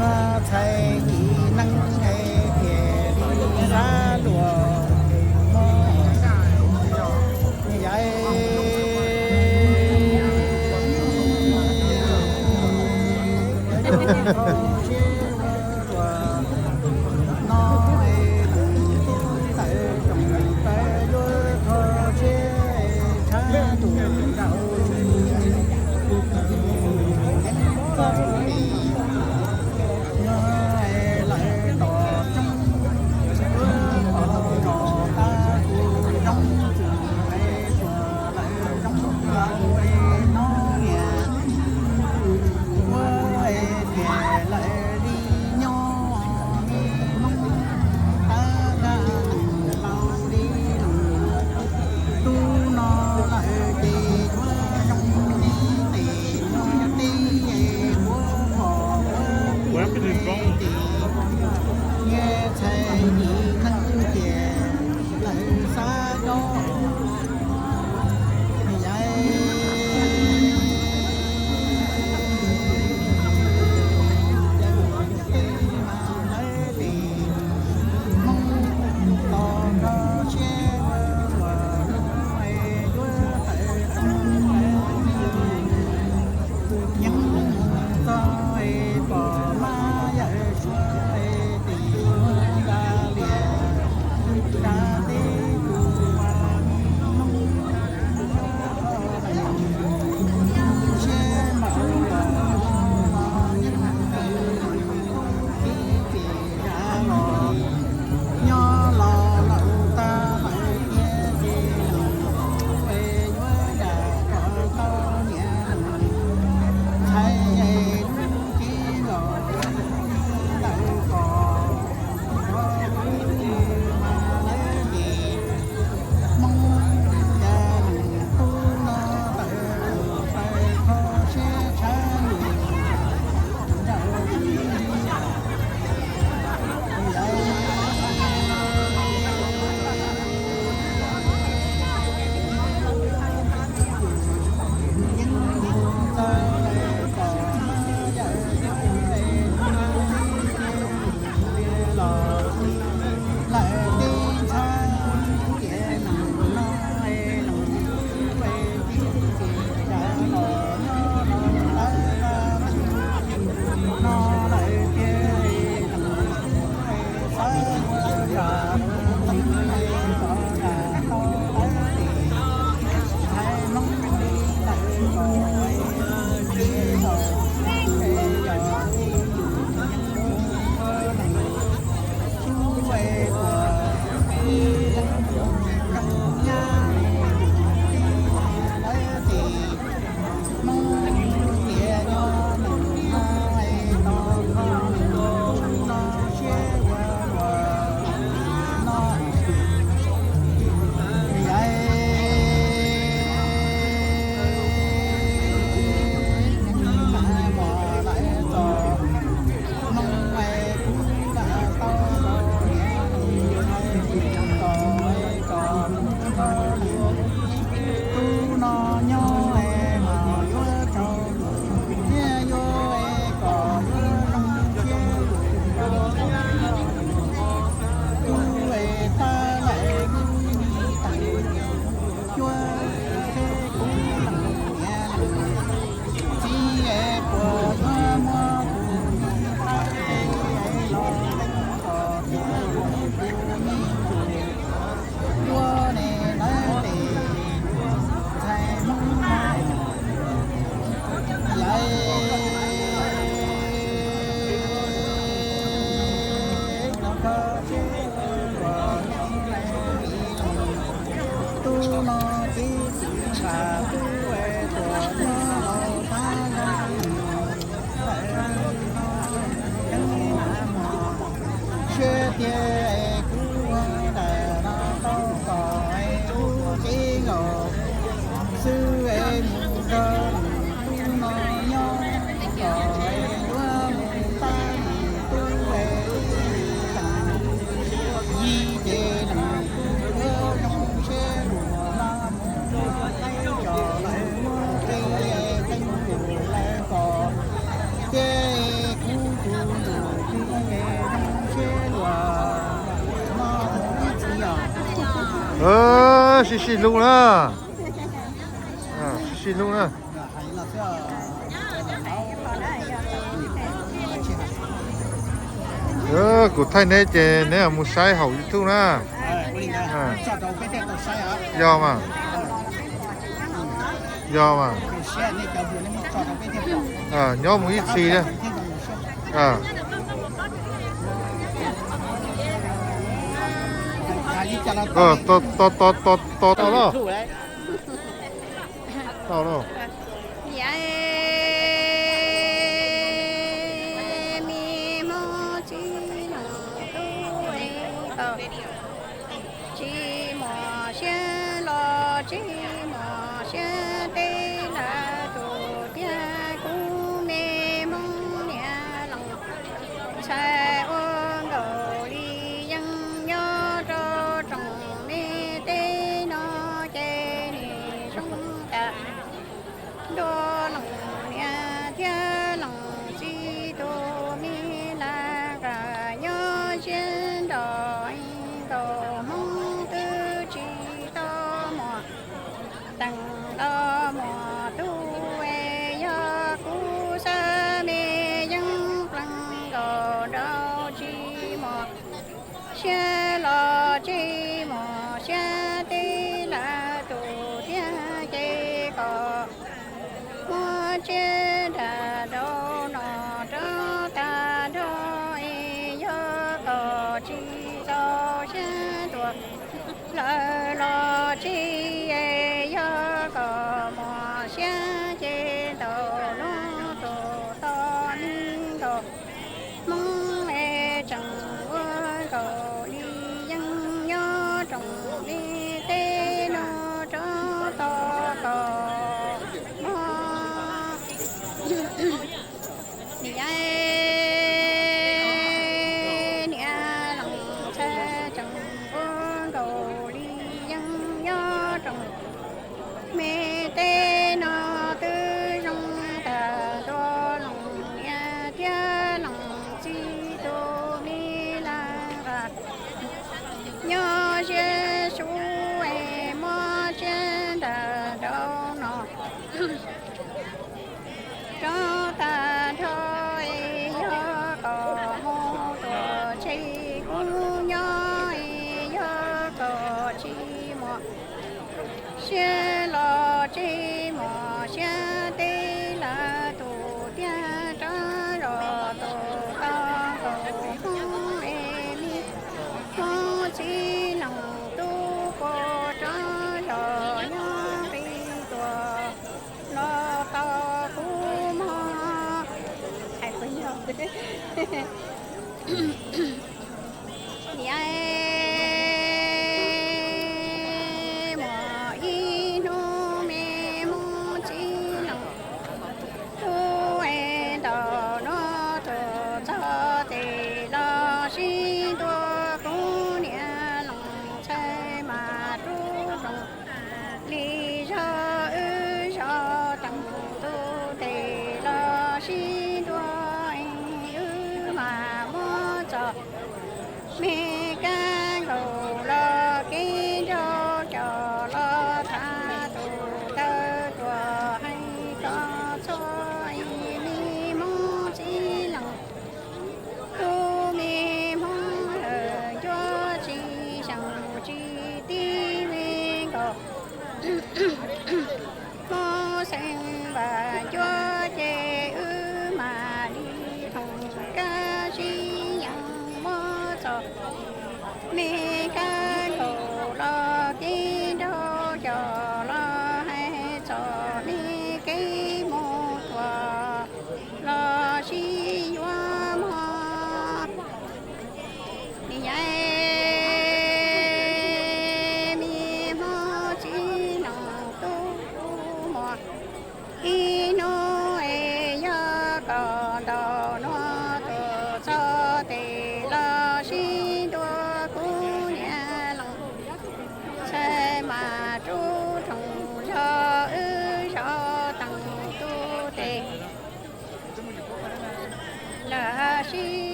nhua thầy năng hệ kể đi ra đùa vậy xì xì luôn nữa. Xì xì luôn nữa. Của thay nè chị nè một sai hậu YouTube nè. Do mà. Nhớ một ít xì đó. To đó. To đó.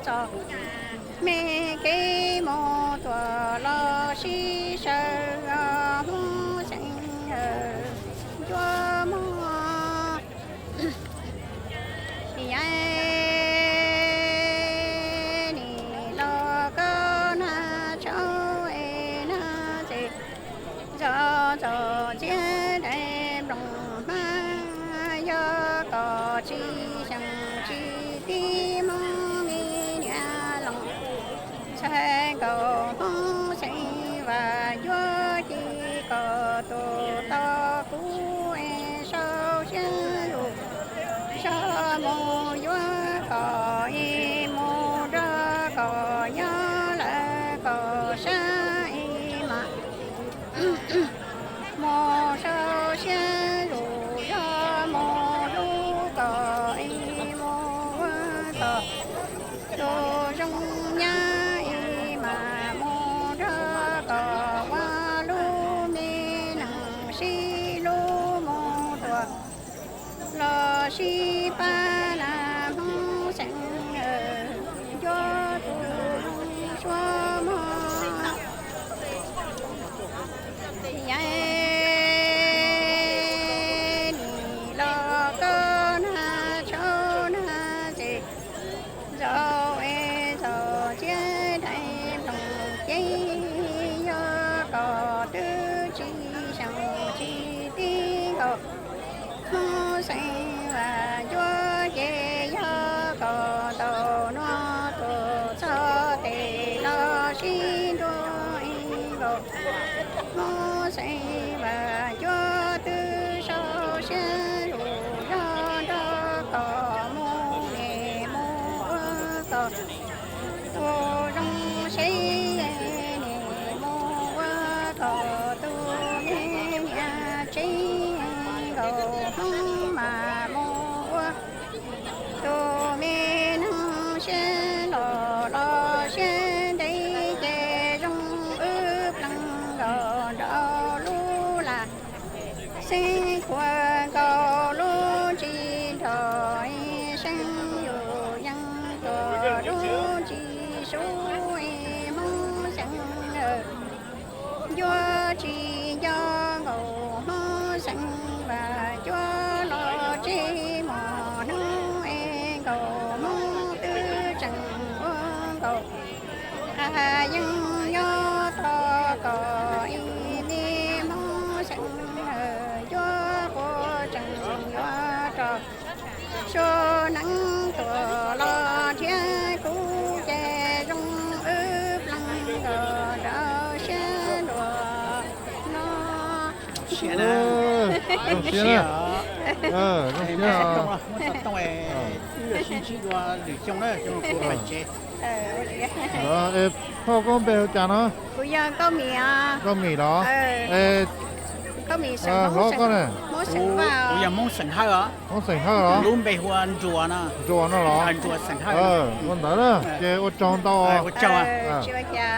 cho mẹ cái mô tua lo si sơ hú sinh chúa mô thì ai ni lo có na cháu e na gì cho chia đem lòng ma yo có chi chẳng chi tim mi nhà lòng sẽ cầu mong sẽ và yo chi có tổ to cú e sao sẽ lu sao mô yo có e mô ra có nhớ lại có sa e mà mô sao sẽ lu yo mô lu có e mô có đồ trong nhà e mà mô ra có qua lu mi nang si lu mô tua lo si pa na hong sang yo tu xóa mơ ya ni lo có na cho na gì dẫu e dẫu chia đầy lòng chi yo có tư chi sang chi ti có mô sinh và chúa chế yo có tổ nó tổ cho tề lo xin đôi go mô sinh và chúa tư sâu sẽ đủ cho đó có mô nghề mô có tổ trong sĩ nghề mô có tu nghề nhà trí cầu hông mà mô tu mê nâng sẽ lo sẽ đây chê trong ướp lăng gò đỏ lu là sinh khoa cầu lu chi thổi sinh dù dân cờ lu chi suối mong sẵn do chi do ngầu mơ sẵn và cho lo chi mò nó e cầu mong tư chẳng quân cầu dân do to có y đi mong sẵn do của chẳng do trò số nắng tùa lo chia cú chè rong ướp lăng gờ đỡ xe đùa nó xiên à Thì nó sẽ trong trong này xin chỉ qua để trong đó trong cuộc phải chết.พ่อก็ไปจานเนาะ bây giờ có mì à ก็มีเหรอcó mì ล้อ sẵn ก็เนี่ย món sẵn vào Bây giờ mong sẵn hai đó. ต้องใส่ข้าวเหรอ Luôn bề hoàn chùa nè. จวนน่ะเหรอ Hoàn chùa sẵn hai. วันไหนล่ะเจออดจองต่อ Có chồng à? chưa cha